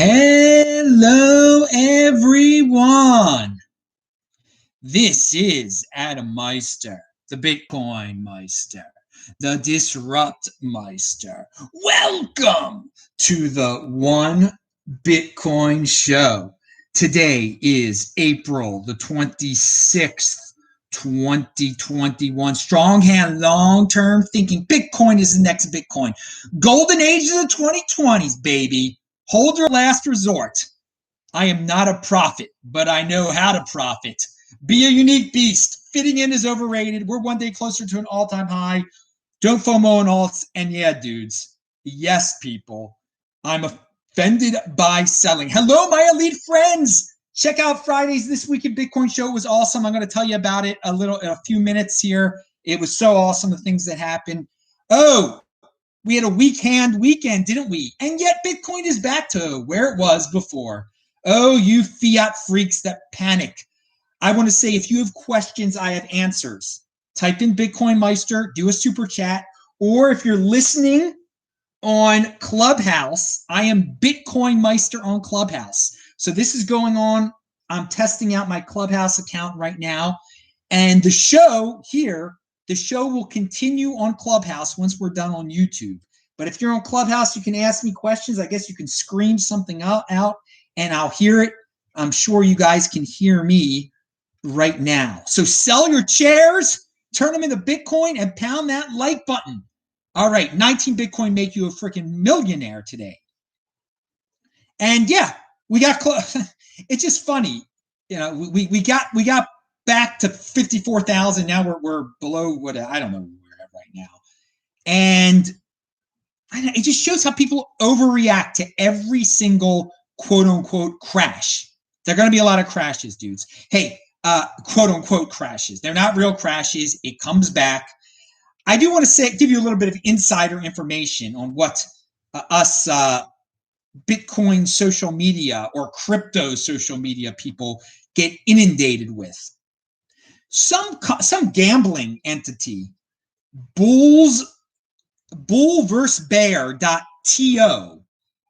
Hello, everyone. This is Adam Meister, the BitcoinMeister, the Disrupt Meister. Welcome to the One Bitcoin Show. Today is April the 26th, 2021. Strong hand, long-term thinking. Bitcoin is the next Bitcoin. Golden age of the 2020s, baby. Hold your last resort. I am not a prophet, but I know how to profit. Be a unique beast. Fitting in is overrated. We're one day closer to an all-time high. Don't FOMO on alts. And yeah, dudes. Yes, people. I'm offended by selling. Hello, my elite friends. Check out Friday's This Week in Bitcoin show. It was awesome. I'm going to tell you about it in a few minutes here. It was so awesome, the things that happened. Oh, we had a weak hand weekend, didn't we? And yet Bitcoin is back to where it was before. Oh, you fiat freaks that panic. I want to say, if you have questions, I have answers. Type in BitcoinMeister, do a super chat, or if you're listening on Clubhouse, I am BitcoinMeister on Clubhouse. So this is going on. I'm testing out my Clubhouse account right now. And the show here, the show will continue on Clubhouse once we're done on YouTube. But if you're on Clubhouse, you can ask me questions. I guess you can scream something out and I'll hear it. I'm sure you guys can hear me right now. So sell your chairs, turn them into Bitcoin, and pound that like button. All right, 19 Bitcoin make you a freaking millionaire today. And yeah, we got close. It's just funny. You know, we got back to 54,000. Now we're below what, I don't know where we're at right now. And it just shows how people overreact to every single quote unquote crash. There are going to be a lot of crashes, dudes. Hey, quote unquote crashes. They're not real crashes. It comes back. I do want to give you a little bit of insider information on what us Bitcoin social media or crypto social media people get inundated with. Some gambling entity, bullversebear.to,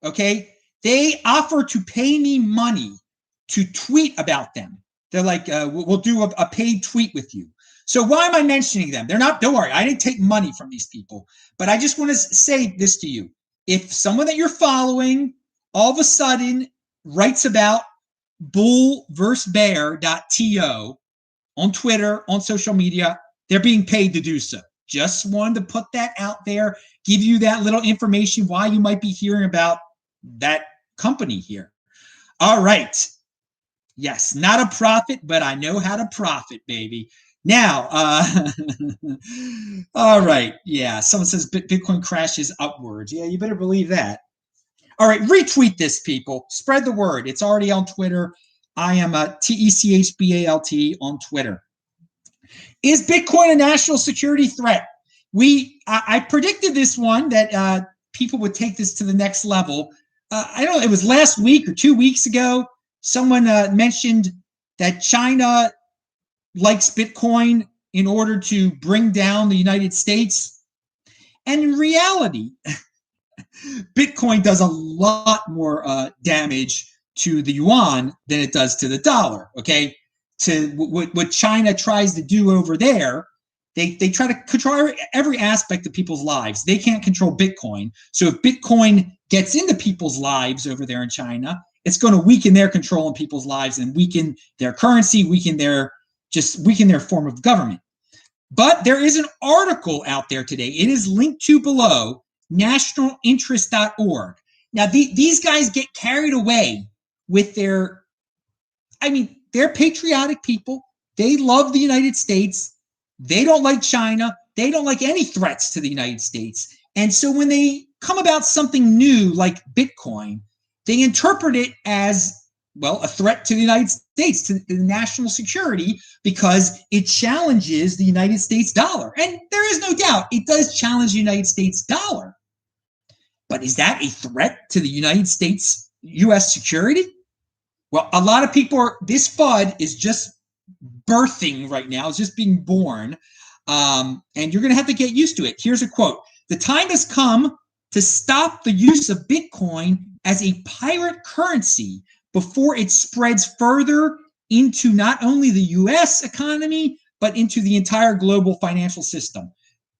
okay, they offer to pay me money to tweet about them. They're like, we'll do a paid tweet with you. So why am I mentioning them? They're not, don't worry, I didn't take money from these people, but I just want to say this to you. If someone that you're following all of a sudden writes about bullversebear.to on Twitter, on social media, they're being paid to do so. Just wanted to put that out there, give you that little information why you might be hearing about that company here. All right. Yes, not a prophet, but I know how to profit, baby. Now, all right. Yeah, someone says Bitcoin crashes upwards. Yeah, you better believe that. All right, retweet this, people. Spread the word. It's already on Twitter. I am a TECHBALT on Twitter. Is Bitcoin a national security threat? I predicted this one that people would take this to the next level. I don't know, it was last week or 2 weeks ago. Someone mentioned that China likes Bitcoin in order to bring down the United States. And in reality, Bitcoin does a lot more damage to the yuan than it does to the dollar, okay? To what China tries to do over there, they try to control every aspect of people's lives. They can't control Bitcoin. So if Bitcoin gets into people's lives over there in China, it's going to weaken their control in people's lives and weaken their currency, weaken their form of government. But there is an article out there today. It is linked to below, nationalinterest.org. Now, these guys get carried away with they're patriotic people. They love the United States. They don't like China. They don't like any threats to the United States. And so when they come about something new like Bitcoin, they interpret it as, well, a threat to the United States, to the national security, because it challenges the United States dollar. And there is no doubt it does challenge the United States dollar. But is that a threat to the United States, U.S. security? Well, a lot of people this FUD is just birthing right now. It's just being born. And you're going to have to get used to it. Here's a quote. The time has come to stop the use of Bitcoin as a pirate currency before it spreads further into not only the US economy, but into the entire global financial system.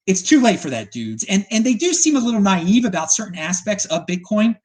It's too late for that, dudes. And they do seem a little naive about certain aspects of Bitcoin.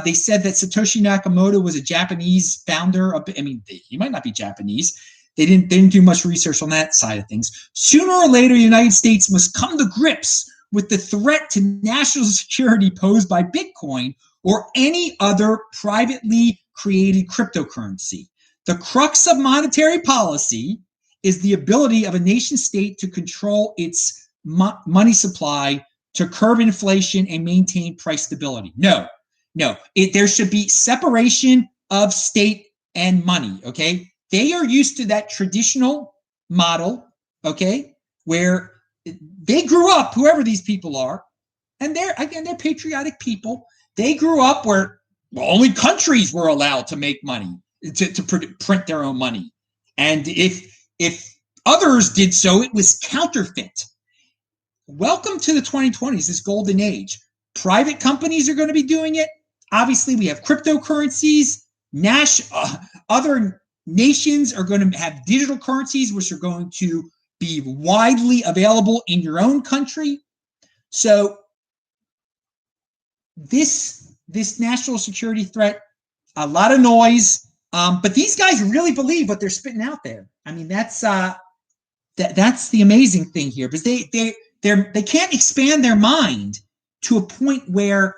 They said that Satoshi Nakamoto was a Japanese founder of, I mean, he might not be Japanese. They didn't do much research on that side of things. Sooner or later, the United States must come to grips with the threat to national security posed by Bitcoin or any other privately created cryptocurrency. The crux of monetary policy is the ability of a nation state to control its money supply to curb inflation and maintain price stability. No. There should be separation of state and money, okay? They are used to that traditional model, okay, where they grew up, whoever these people are, and they're patriotic people. They grew up where only countries were allowed to make money, to print their own money. And if others did so, it was counterfeit. Welcome to the 2020s, this golden age. Private companies are going to be doing it. Obviously, we have cryptocurrencies. Other nations are going to have digital currencies, which are going to be widely available in your own country. So this national security threat, a lot of noise, but these guys really believe what they're spitting out there. I mean, that's the amazing thing here, because they can't expand their mind to a point where,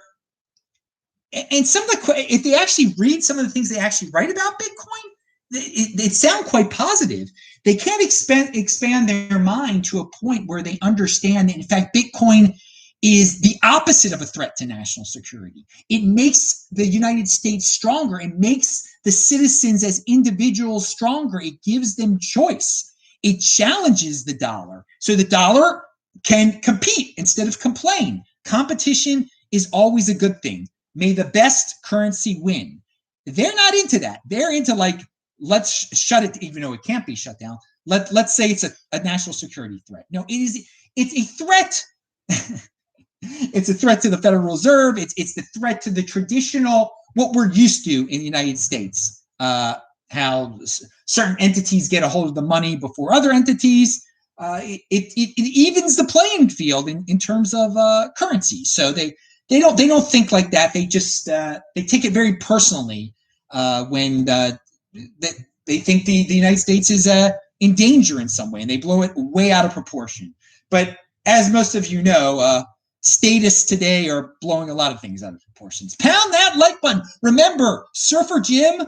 and some of if they actually read some of the things they actually write about Bitcoin, it sounds quite positive. They can't expand their mind to a point where they understand that, in fact, Bitcoin is the opposite of a threat to national security. It makes the United States stronger. It makes the citizens as individuals stronger. It gives them choice. It challenges the dollar. So the dollar can compete instead of complain. Competition is always a good thing. May the best currency win. They're not into that. They're into let's shut it, even though it can't be shut down. Let's say it's a national security threat. No, it's a threat. It's a threat to the Federal Reserve. It's the threat to the traditional, what we're used to in the United States. How certain entities get a hold of the money before other entities. It evens the playing field in terms of currency. So they don't think like that. They just they take it very personally when they think the United States is in danger in some way, and they blow it way out of proportion. But as most of you know, statists today are blowing a lot of things out of proportions. Pound that like button. Remember, Surfer Jim,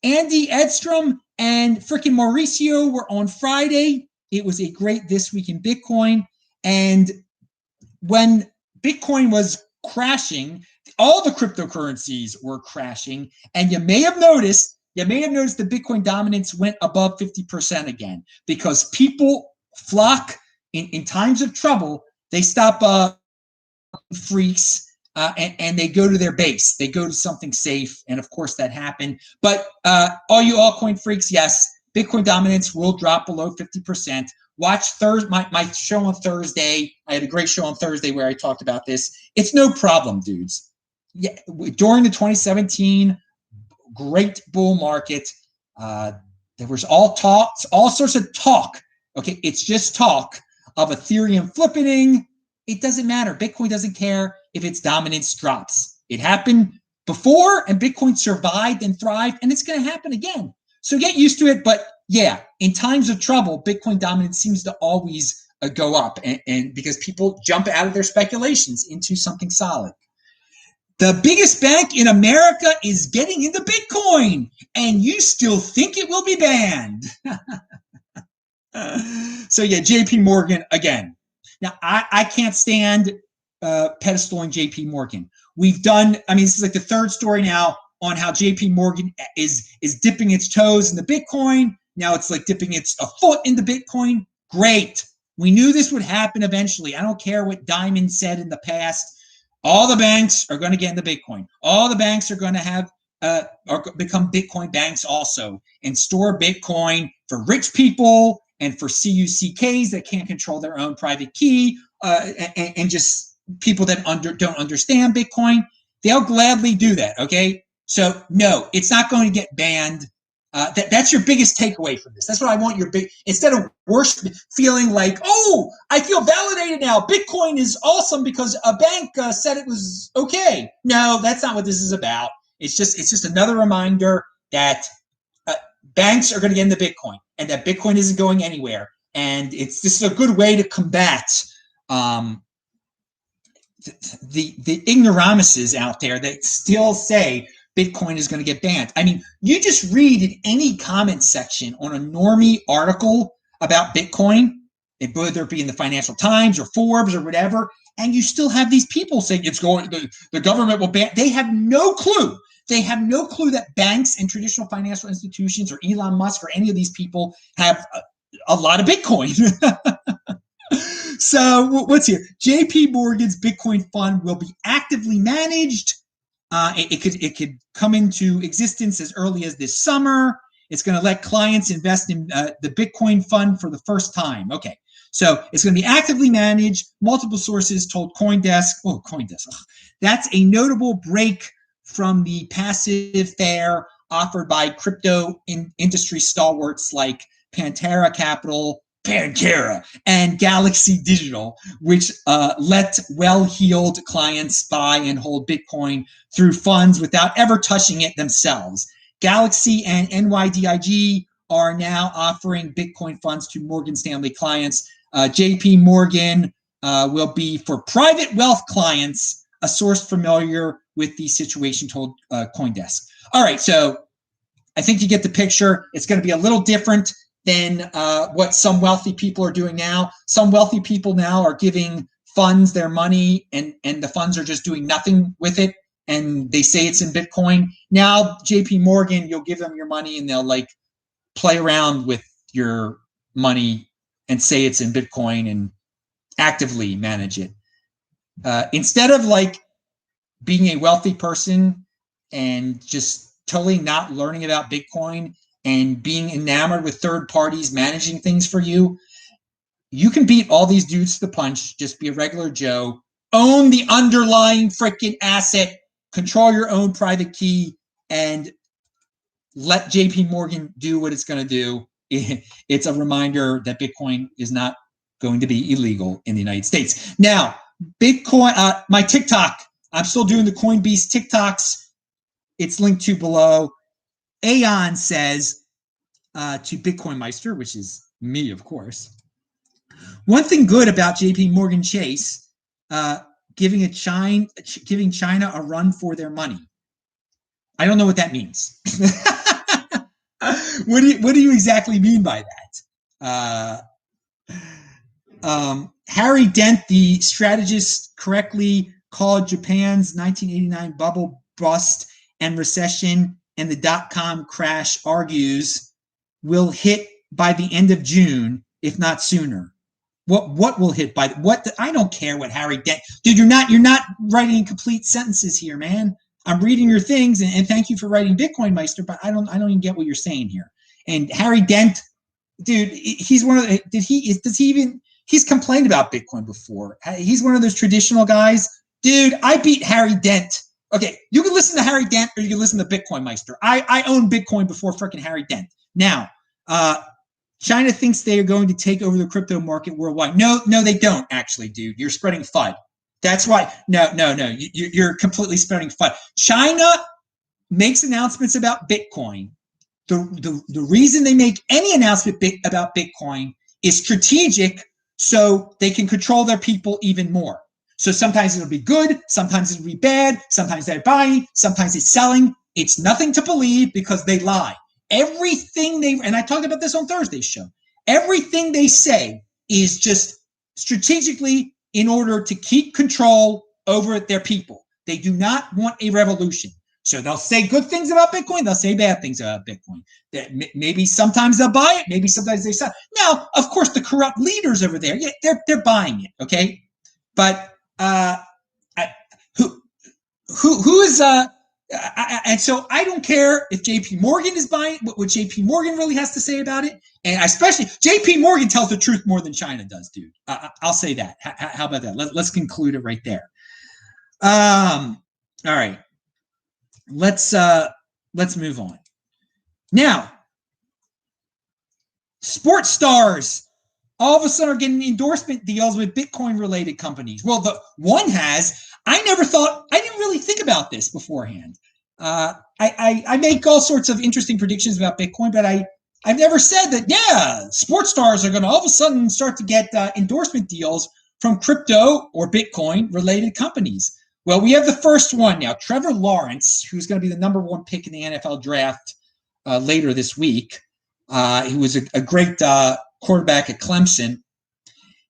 Andy Edstrom, and freaking Mauricio were on Friday. It was a great This Week in Bitcoin. And when Bitcoin was crashing, all the cryptocurrencies were crashing. And you may have noticed the Bitcoin dominance went above 50% again, because people flock in times of trouble. They stop freaks and they go to their base. They go to something safe. And of course that happened. But all you altcoin freaks, yes, Bitcoin dominance will drop below 50%. Watch my show on Thursday. I had a great show on Thursday where I talked about this. It's no problem, dudes. Yeah, during the 2017 great bull market, there was all sorts of talk. Okay, it's just talk of Ethereum flipping. It doesn't matter. Bitcoin doesn't care if its dominance drops. It happened before, and Bitcoin survived and thrived, and it's going to happen again. So get used to it. But yeah, in times of trouble, Bitcoin dominance seems to always go up, and because people jump out of their speculations into something solid. The biggest bank in America is getting into Bitcoin, and you still think it will be banned. So yeah, JP Morgan again. Now, I can't stand pedestaling JP Morgan. We've done, I mean, this is like the third story now on how JP Morgan is dipping its toes in the Bitcoin. Now it's like dipping a foot into Bitcoin. Great. We knew this would happen eventually. I don't care what Diamond said in the past. All the banks are going to get into Bitcoin. All the banks are going to have become Bitcoin banks also, and store Bitcoin for rich people and for CUCKs that can't control their own private key, and just people that don't understand Bitcoin. they'll gladly do that. Okay, so no, it's not going to get banned. That's your biggest takeaway from this. That's what I want your big, instead of worse feeling like, oh, I feel validated now. Bitcoin is awesome because a bank said it was okay. No, that's not what this is about. It's just another reminder that banks are going to get into Bitcoin and that Bitcoin isn't going anywhere. And this is a good way to combat the ignoramuses out there that still say Bitcoin is going to get banned. I mean, you just read in any comment section on a normie article about Bitcoin, whether it be in the Financial Times or Forbes or whatever, and you still have these people saying it's going, the government will ban. They have no clue. They have no clue that banks and traditional financial institutions or Elon Musk or any of these people have a lot of Bitcoin. So what's here? JP Morgan's Bitcoin fund will be actively managed. It could come into existence as early as this summer. It's going to let clients invest in the Bitcoin fund for the first time. Okay, so it's going to be actively managed. Multiple sources told CoinDesk. Oh, CoinDesk. Ugh. That's a notable break from the passive fare offered by crypto industry stalwarts like Pantera and Galaxy Digital, which let well-heeled clients buy and hold Bitcoin through funds without ever touching it themselves. Galaxy and NYDIG are now offering Bitcoin funds to Morgan Stanley clients. JP Morgan will be for private wealth clients, a source familiar with the situation told CoinDesk. All right, so I think you get the picture. It's going to be a little different than what some wealthy people are doing now. Some wealthy people now are giving funds their money, and the funds are just doing nothing with it, and they say it's in Bitcoin. Now, JP Morgan, you'll give them your money, and they'll like play around with your money and say it's in Bitcoin and actively manage it. Instead of like being a wealthy person and just totally not learning about Bitcoin and being enamored with third parties managing things for you, you can beat all these dudes to the punch, just be a regular Joe, own the underlying freaking asset, control your own private key, and let JP Morgan do what it's going to do. It's a reminder that Bitcoin is not going to be illegal in the United States. Now, Bitcoin, my TikTok, I'm still doing the Coinbeast TikToks. It's linked to below. Aeon says to BitcoinMeister, which is me, of course, one thing good about JP Morgan Chase giving China a run for their money. I don't know what that means. What do you exactly mean by that? Harry Dent, the strategist, correctly called Japan's 1989 bubble bust and recession and the dot-com crash, argues will hit by the end of June, if not sooner. What will hit by what? I don't care what Harry Dent. Dude, you're not writing complete sentences here, man. I'm reading your things, and thank you for writing BitcoinMeister, but I don't even get what you're saying here. And Harry Dent, dude, he's one of the, he's complained about Bitcoin before. He's one of those traditional guys. Dude, I beat Harry Dent. Okay, you can listen to Harry Dent or you can listen to BitcoinMeister. I own Bitcoin before freaking Harry Dent. Now, China thinks they are going to take over the crypto market worldwide. No, they don't actually, dude. You're spreading FUD. That's why. No. You're completely spreading FUD. China makes announcements about Bitcoin. The reason they make any announcement about Bitcoin is strategic, so they can control their people even more. So sometimes it'll be good, sometimes it'll be bad, sometimes they're buying, sometimes they're selling. It's nothing to believe because they lie. Everything and I talked about this on Thursday's show, everything they say is just strategically in order to keep control over their people. They do not want a revolution. So they'll say good things about Bitcoin, they'll say bad things about Bitcoin. Maybe sometimes they'll buy it, maybe sometimes they sell. Now, of course, the corrupt leaders over there, yeah, they're buying it, okay? But who is and so I don't care if JP Morgan is buying what JP Morgan really has to say about it, and especially JP Morgan tells the truth more than China does, dude. I'll say that. How about that? Let's conclude it right there. All right. Let's move on. Now, sports stars all of a sudden are getting endorsement deals with Bitcoin related companies. Well, the one has. I didn't really think about this beforehand. I make all sorts of interesting predictions about Bitcoin, but I've never said that, yeah, sports stars are going to all of a sudden start to get endorsement deals from crypto or Bitcoin related companies. Well, we have the first one now. Trevor Lawrence, who's going to be the number one pick in the NFL draft later this week. He was a great quarterback at Clemson.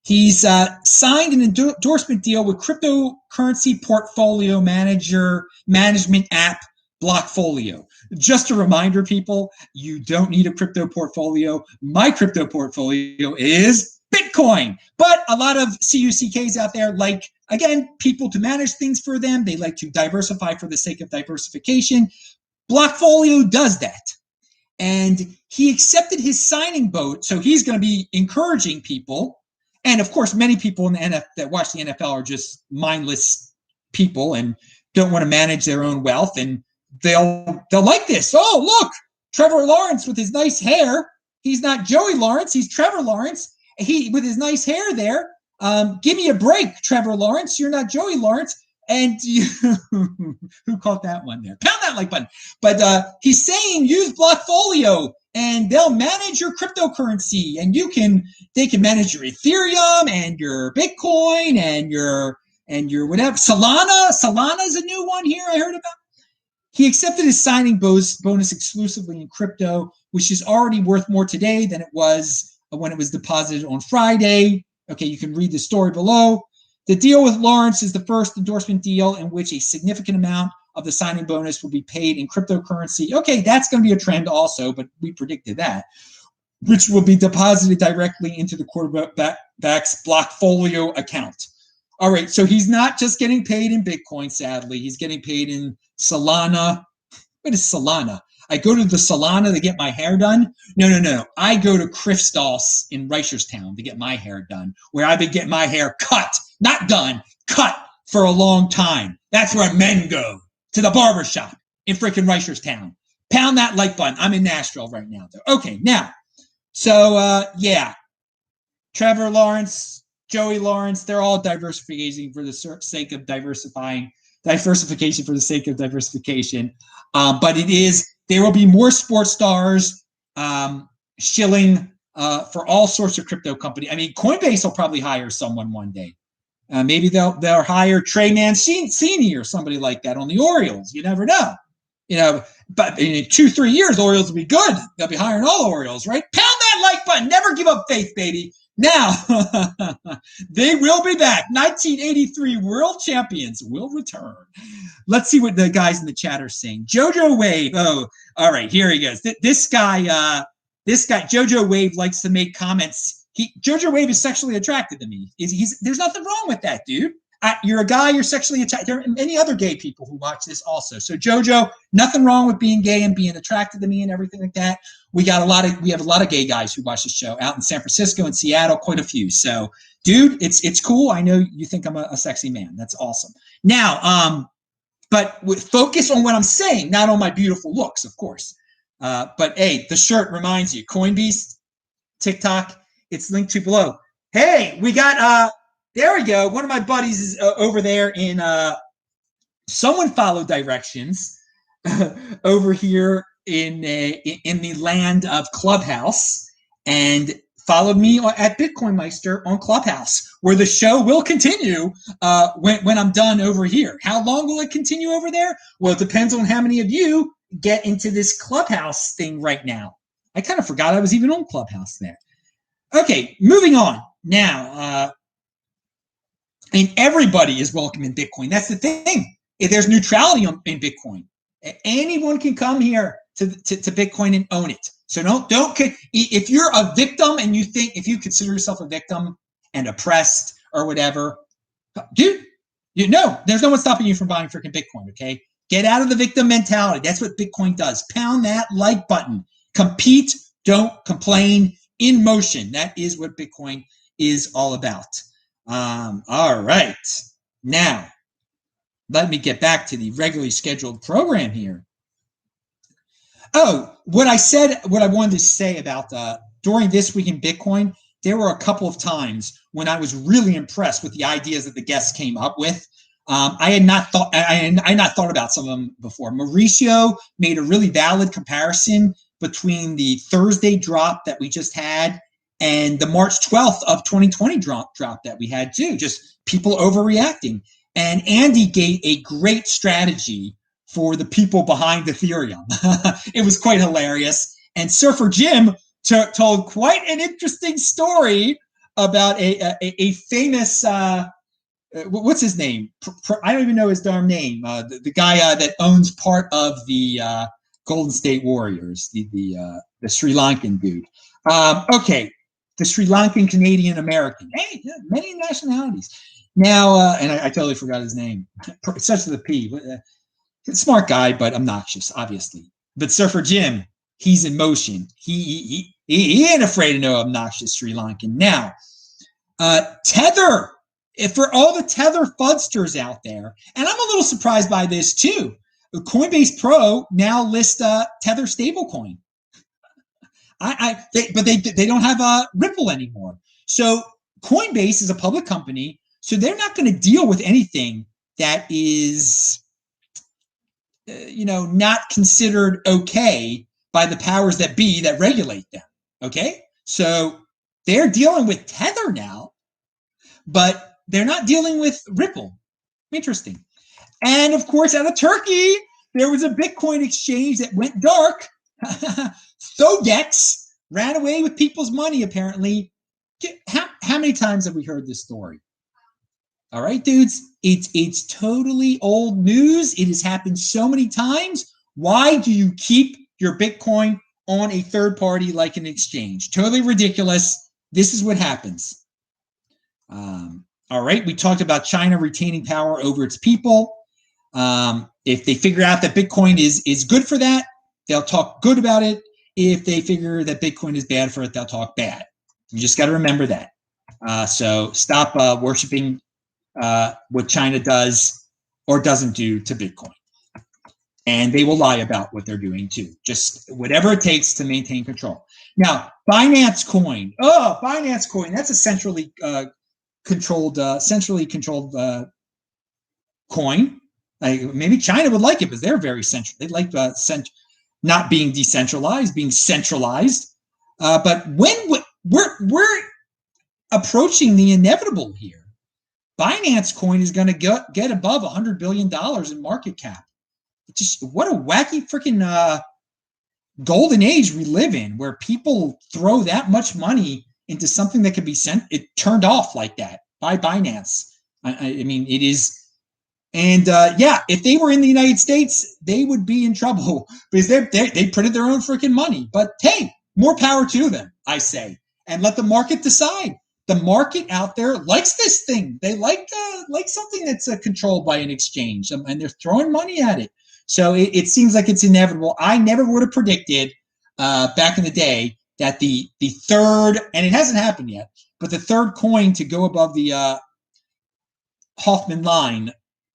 He's signed an endorsement deal with cryptocurrency portfolio management app Blockfolio. Just a reminder, people, you don't need a crypto portfolio. My crypto portfolio is Bitcoin. But a lot of CUCKs out there like, again, people to manage things for them. They like to diversify for the sake of diversification. Blockfolio does that. And he accepted his signing vote, so he's going to be encouraging people. And of course, many people in the NFL that watch the NFL are just mindless people and don't want to manage their own wealth, and they'll like this. Oh, look, Trevor Lawrence with his nice hair. He's not Joey Lawrence. He's Trevor Lawrence. He with his nice hair there. Give me a break, Trevor Lawrence. You're not Joey Lawrence. And who caught that one there? Pound that like button. But he's saying use Blockfolio and they'll manage your cryptocurrency, and they can manage your Ethereum and your Bitcoin and your whatever. Solana is a new one here I heard about. He accepted his signing bonus exclusively in crypto, which is already worth more today than it was when it was deposited on Friday. Okay, you can read the story below. The deal with Lawrence is the first endorsement deal in which a significant amount of the signing bonus will be paid in cryptocurrency. Okay, that's going to be a trend also, but we predicted that, which will be deposited directly into the quarterback's Blockfolio account. All right, so he's not just getting paid in Bitcoin, sadly. He's getting paid in Solana. What is Solana? I go to the Solana to get my hair done. No. I go to Crifstal's in Reicherstown to get my hair done, where I've been getting my hair cut, not done, cut for a long time. That's where men go, to the barbershop in freaking Reicherstown. Pound that like button. I'm in Nashville right now, though. Okay, now, so, yeah. Trevor Lawrence, Joey Lawrence, they're all diversification for the sake of diversification for the sake of diversification. But there will be more sports stars shilling for all sorts of crypto companies. I mean, Coinbase will probably hire someone one day. Maybe they'll hire Trey Mancini or somebody like that on the Orioles. You never know. But in 2-3 years, the Orioles will be good. They'll be hiring all the Orioles, right? Pound that like button. Never give up faith, baby. Now, they will be back. 1983 world champions will return. Let's see what the guys in the chat are saying. Jojo Wave. Oh, all right. Here he goes. This guy, Jojo Wave, likes to make comments. Jojo Wave is sexually attracted to me. There's nothing wrong with that, dude. You're a guy, you're sexually attracted. There are many other gay people who watch this also. So Jojo, nothing wrong with being gay and being attracted to me and everything like that. We have a lot of gay guys who watch the show out in San Francisco and Seattle, quite a few. So, dude, it's cool. I know you think I'm a sexy man. That's awesome. Now, but focus on what I'm saying, not on my beautiful looks, of course. But hey, the shirt reminds you, Coinbeast, TikTok, it's linked to below. Hey, we got there we go. One of my buddies is over there in someone followed directions over here in the land of Clubhouse and followed me at BitcoinMeister on Clubhouse, where the show will continue when I'm done over here. How long will it continue over there? Well, it depends on how many of you get into this Clubhouse thing right now. I kind of forgot I was even on Clubhouse there. Okay, moving on. Now, and everybody is welcome in Bitcoin. That's the thing. There's neutrality in Bitcoin. Anyone can come here to Bitcoin and own it. So don't if you're a victim and if you consider yourself a victim and oppressed or whatever, dude, there's no one stopping you from buying freaking Bitcoin. Okay, get out of the victim mentality. That's what Bitcoin does. Pound that like button. Compete, don't complain. In motion. That is what Bitcoin is all about. All right. Now, let me get back to the regularly scheduled program here. Oh, what I wanted to say about during This Week in Bitcoin, there were a couple of times when I was really impressed with the ideas that the guests came up with. I had not thought about some of them before. Mauricio made a really valid comparison between the Thursday drop that we just had and the March 12th of 2020 drop that we had too. Just people overreacting. And Andy gave a great strategy for the people behind Ethereum. It was quite hilarious. And Surfer Jim told quite an interesting story about a famous, what's his name? I don't even know his darn name. The guy that owns part of the Golden State Warriors, the Sri Lankan dude. Okay, the Sri Lankan Canadian American. Hey, many nationalities. Now, and I totally forgot his name. It starts with a P. Smart guy, but obnoxious, obviously. But Surfer Jim, he's in motion. He ain't afraid of no obnoxious Sri Lankan. Now, Tether, for all the Tether fudsters out there, and I'm a little surprised by this too. Coinbase Pro now lists Tether stablecoin. But they don't have a Ripple anymore. So Coinbase is a public company, so they're not going to deal with anything that is not considered okay by the powers that be that regulate them. Okay, so they're dealing with Tether now, but they're not dealing with Ripple. Interesting. And of course, out of Turkey, there was a Bitcoin exchange that went dark. Thodex ran away with people's money, apparently. How many times have we heard this story? All right, dudes, it's totally old news. It has happened so many times. Why do you keep your Bitcoin on a third party like an exchange? Totally ridiculous. This is what happens. All right, we talked about China retaining power over its people. If they figure out that Bitcoin is good for that, they'll talk good about it. If they figure that Bitcoin is bad for it, they'll talk bad. You just got to remember that. So stop worshiping what China does or doesn't do to Bitcoin. And they will lie about what they're doing too. Just whatever it takes to maintain control. Now, Binance Coin. Oh, Binance Coin. That's a centrally controlled coin. Maybe China would like it because they're very central. They like not being decentralized, being centralized. But when we're approaching the inevitable here, Binance Coin is going to get above $100 billion in market cap. Just what a wacky freaking golden age we live in, where people throw that much money into something that could be turned off like that by Binance. I mean, it is. And if they were in the United States, they would be in trouble because they printed their own freaking money. But hey, more power to them, I say, and let the market decide. The market out there likes this thing. They like something that's controlled by an exchange, and they're throwing money at it. So it seems like it's inevitable. I never would have predicted back in the day that the third, and it hasn't happened yet, but the third coin to go above the Hoffman line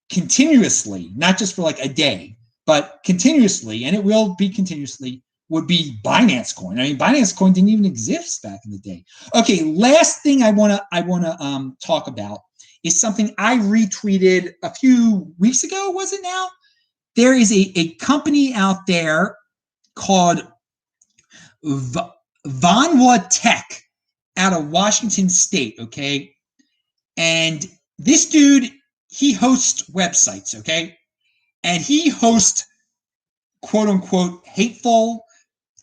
continuously, not just for like a day, but continuously, and it will be continuously, would be Binance Coin. I mean, Binance Coin didn't even exist back in the day. Okay, last thing I wanna talk about is something I retweeted a few weeks ago. Was it now? There is a company out there called Vanwa Tech out of Washington State. Okay, and this dude, he hosts websites. Okay, and he hosts quote unquote hateful,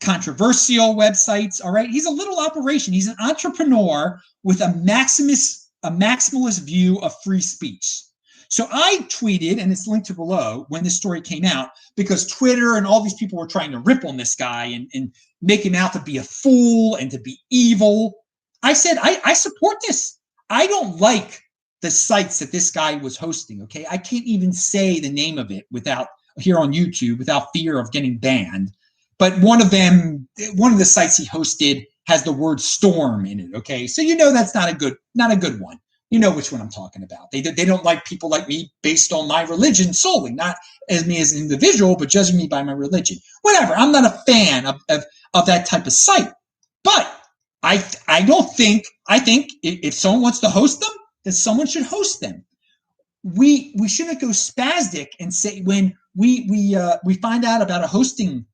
controversial websites. All right, he's a little operation. He's an entrepreneur with a maximalist view of free speech. So I tweeted, and it's linked to below, when this story came out, because Twitter and all these people were trying to rip on this guy and make him out to be a fool and to be evil. I said, I support this. I don't like the sites that this guy was hosting. Okay, I can't even say the name of it here on YouTube without fear of getting banned. But one of the sites he hosted has the word storm in it. Okay, so that's not a good one. You know which one I'm talking about. They don't like people like me based on my religion solely, not as me as an individual, but judging me by my religion. Whatever. I'm not a fan of that type of site. But I don't think, I think if someone wants to host them, then someone should host them. We shouldn't go spastic and say when we find out about a hosting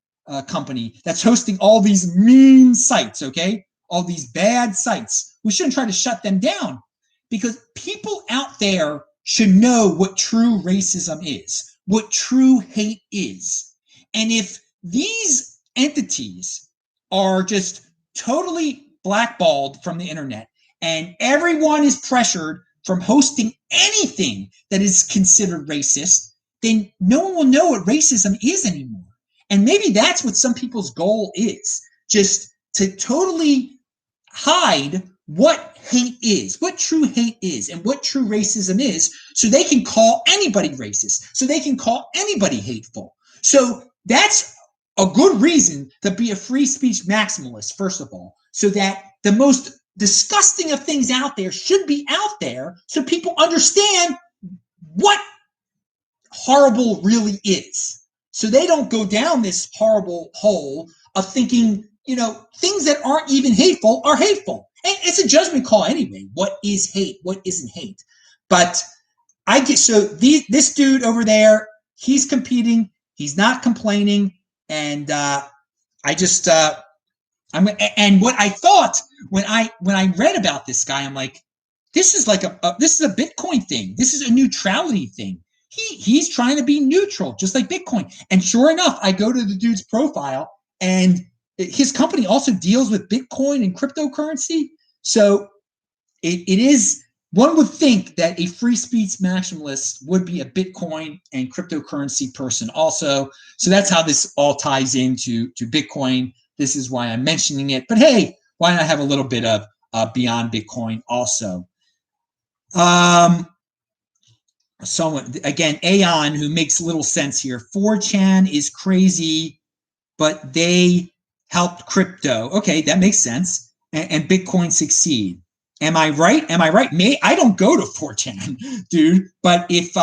company that's hosting all these mean sites, okay, all these bad sites. We shouldn't try to shut them down because people out there should know what true racism is, what true hate is, and if these entities are just totally blackballed from the internet and everyone is pressured from hosting anything that is considered racist, then no one will know what racism is anymore. And maybe that's what some people's goal is, just to totally hide what hate is, what true hate is, and what true racism is, so they can call anybody racist, so they can call anybody hateful. So that's a good reason to be a free speech maximalist, first of all, so that the most disgusting of things out there should be out there so people understand what horrible really is. So they don't go down this horrible hole of thinking, you know, things that aren't even hateful are hateful. And it's a judgment call anyway. What is hate? What isn't hate? But I get, so this dude over there, he's competing. He's not complaining. And and what I thought when I read about this guy, I'm like, this is like this is a Bitcoin thing. This is a neutrality thing. He's trying to be neutral, just like Bitcoin. And sure enough, I go to the dude's profile, and his company also deals with Bitcoin and cryptocurrency. So it is, one would think that a free speech maximalist would be a Bitcoin and cryptocurrency person also. So that's how this all ties into Bitcoin. This is why I'm mentioning it. But hey, why not have a little bit of beyond Bitcoin also? Someone, again, Aeon, who makes little sense here. 4chan is crazy, but they helped crypto. Okay, that makes sense. And Bitcoin succeed. Am I right? Am I right? I don't go to 4chan, dude. But if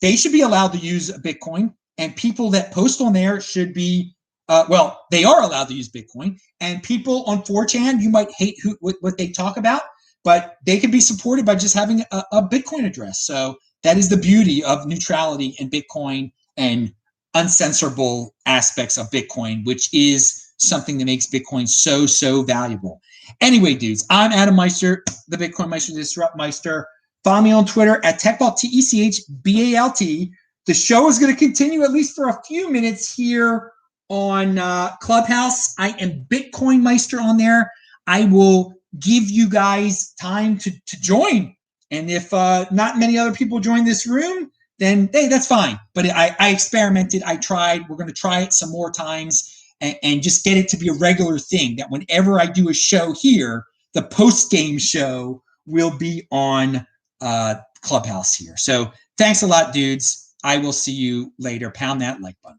they should be allowed to use Bitcoin, and people that post on there should be, well, they are allowed to use Bitcoin. And people on 4chan, you might hate what they talk about, but they can be supported by just having a Bitcoin address. So that is the beauty of neutrality in Bitcoin and uncensorable aspects of Bitcoin, which is something that makes Bitcoin so valuable. Anyway, dudes, I'm Adam Meister, the BitcoinMeister, the Disrupt Meister. Follow me on Twitter at TechBalt, TechBalt. The show is going to continue at least for a few minutes here on Clubhouse. I am BitcoinMeister on there. I will give you guys time to join. And if not many other people join this room, then hey, that's fine. But I experimented. I tried. We're going to try it some more times and just get it to be a regular thing, that whenever I do a show here, the post-game show will be on Clubhouse here. So thanks a lot, dudes. I will see you later. Pound that like button.